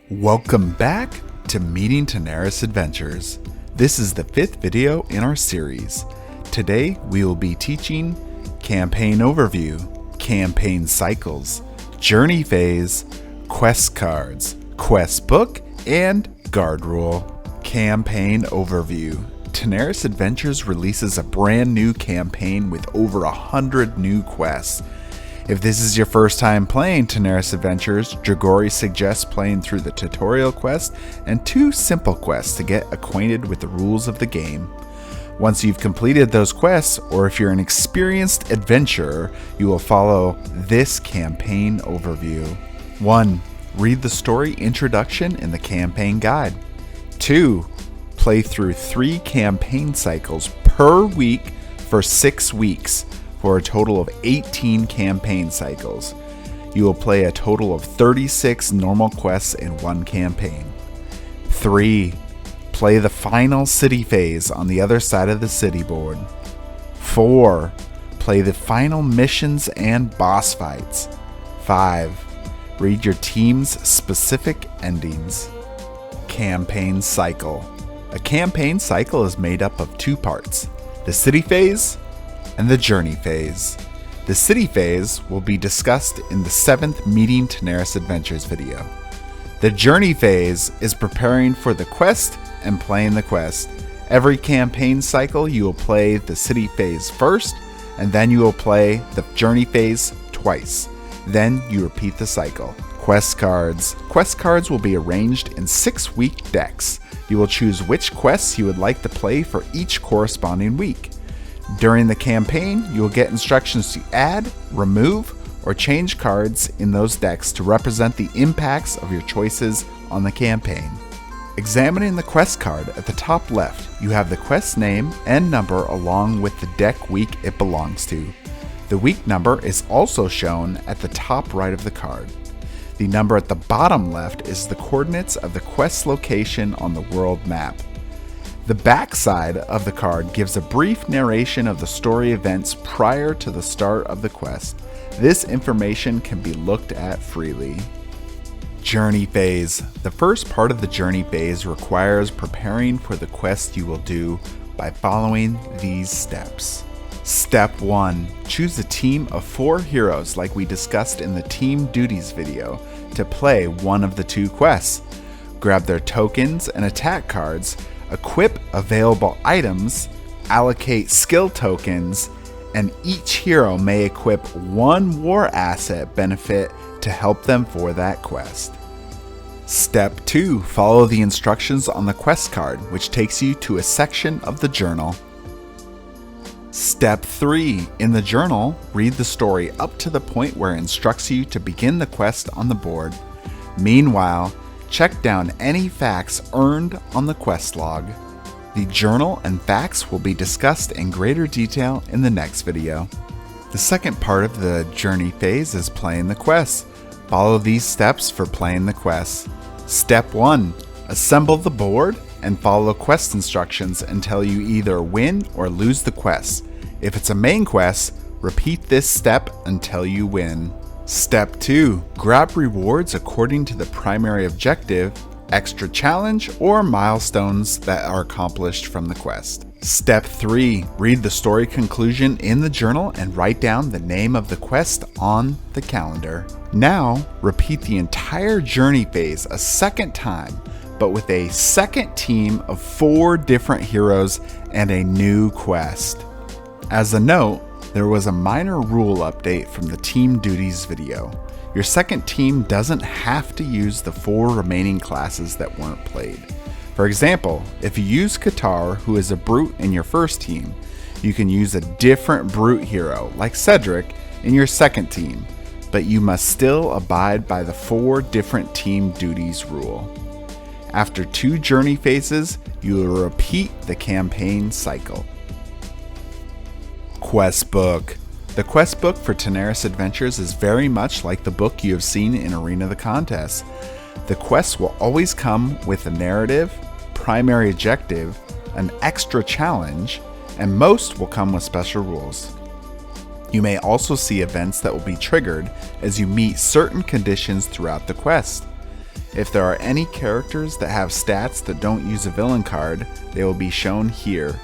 Welcome back to Meeting Tanares Adventures. This is the 5th video in our series. Today we will be teaching campaign overview, campaign cycles, journey phase, quest cards, quest book, and guard rule. Campaign overview. Tanares Adventures releases a brand new campaign with over 100 new quests. If this is your first time playing Tanares Adventures, Dragori suggests playing through the tutorial quest and 2 simple quests to get acquainted with the rules of the game. Once you've completed those quests, or if you're an experienced adventurer, you will follow this campaign overview. 1. Read the story introduction in the campaign guide. 2. Play through 3 campaign cycles per week for 6 weeks. For a total of 18 campaign cycles. You will play a total of 36 normal quests in one campaign. 3. Play the final city phase on the other side of the city board. 4. Play the final missions and boss fights. 5. Read your team's specific endings. Campaign cycle. A campaign cycle is made up of 2 parts: the city phase and the journey phase. The city phase will be discussed in the 7th Meeting Tanares Adventures video. The journey phase is preparing for the quest and playing the quest. Every campaign cycle you will play the city phase first, and then you will play the journey phase twice. Then you repeat the cycle. Quest cards. Quest cards will be arranged in 6-week decks. You will choose which quests you would like to play for each corresponding week. During the campaign, you will get instructions to add, remove, or change cards in those decks to represent the impacts of your choices on the campaign. Examining the quest card at the top left, you have the quest name and number along with the deck week it belongs to. The week number is also shown at the top right of the card. The number at the bottom left is the coordinates of the quest location on the world map. The back side of the card gives a brief narration of the story events prior to the start of the quest. This information can be looked at freely. Journey phase. The first part of the journey phase requires preparing for the quest you will do by following these steps. Step 1. Choose a team of 4 heroes like we discussed in the team duties video to play one of the 2 quests. Grab their tokens and attack cards, equip available items, allocate skill tokens, and each hero may equip 1 war asset benefit to help them for that quest. Step 2. Follow the instructions on the quest card, which takes you to a section of the journal. Step 3. In the journal, read the story up to the point where it instructs you to begin the quest on the board. Meanwhile, check down any facts earned on the quest log. The journal and facts will be discussed in greater detail in the next video. The second part of the journey phase is playing the quest. Follow these steps for playing the quest. Step 1. Assemble the board and follow quest instructions until you either win or lose the quest. If it's a main quest, repeat this step until you win. Step 2. Grab rewards according to the primary objective, extra challenge, or milestones that are accomplished from the quest. Step 3. Read the story conclusion in the journal and write down the name of the quest on the calendar. Now, repeat the entire journey phase a second time, but with a second team of 4 different heroes and a new quest. As a note, there was a minor rule update from the team duties video. Your second team doesn't have to use the 4 remaining classes that weren't played. For example, if you use Qatar, who is a brute in your first team, you can use a different brute hero, like Cedric, in your second team, but you must still abide by the 4 different team duties rule. After 2 journey phases, you will repeat the campaign cycle. Quest book. The quest book for Tanares Adventures is very much like the book you have seen in Arena of the Contest. The quests will always come with a narrative, primary objective, an extra challenge, and most will come with special rules. You may also see events that will be triggered as you meet certain conditions throughout the quest. If there are any characters that have stats that don't use a villain card, they will be shown here.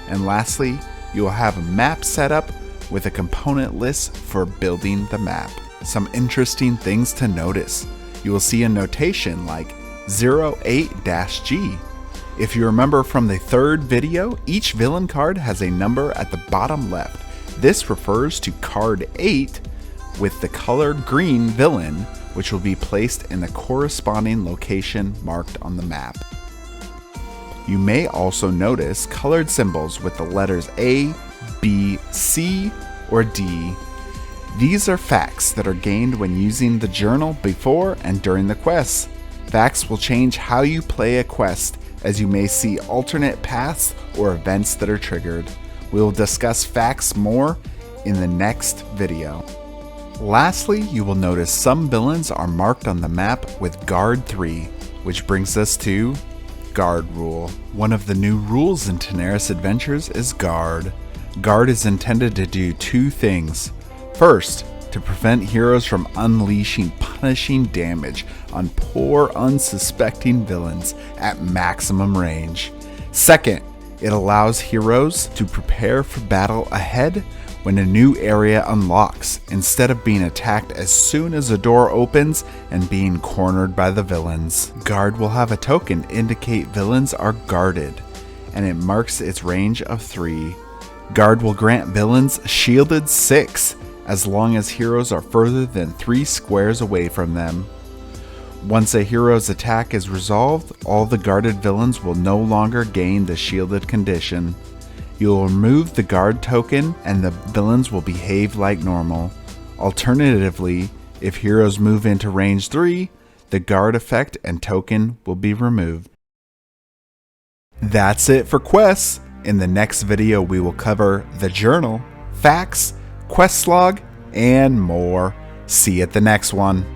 And lastly, you will have a map setup with a component list for building the map. Some interesting things to notice. You will see a notation like 08-G. If you remember from the third video, each villain card has a number at the bottom left. This refers to card 8 with the colored green villain, which will be placed in the corresponding location marked on the map. You may also notice colored symbols with the letters A, B, C, or D. These are facts that are gained when using the journal before and during the quests. Facts will change how you play a quest, as you may see alternate paths or events that are triggered. We will discuss facts more in the next video. Lastly, you will notice some villains are marked on the map with Guard 3, which brings us to Guard Rule. One of the new rules in Tanares Adventures is Guard. Guard is intended to do two things. First, to prevent heroes from unleashing punishing damage on poor, unsuspecting villains at maximum range. Second, it allows heroes to prepare for battle ahead when a new area unlocks, instead of being attacked as soon as a door opens and being cornered by the villains. Guard will have a token indicate villains are guarded, and it marks its range of 3. Guard will grant villains shielded 6, as long as heroes are further than 3 squares away from them. Once a hero's attack is resolved, all the guarded villains will no longer gain the shielded condition. You will remove the guard token and the villains will behave like normal. Alternatively, if heroes move into range 3, the guard effect and token will be removed. That's it for quests. In the next video we will cover the journal, facts, quest log, and more. See you at the next one.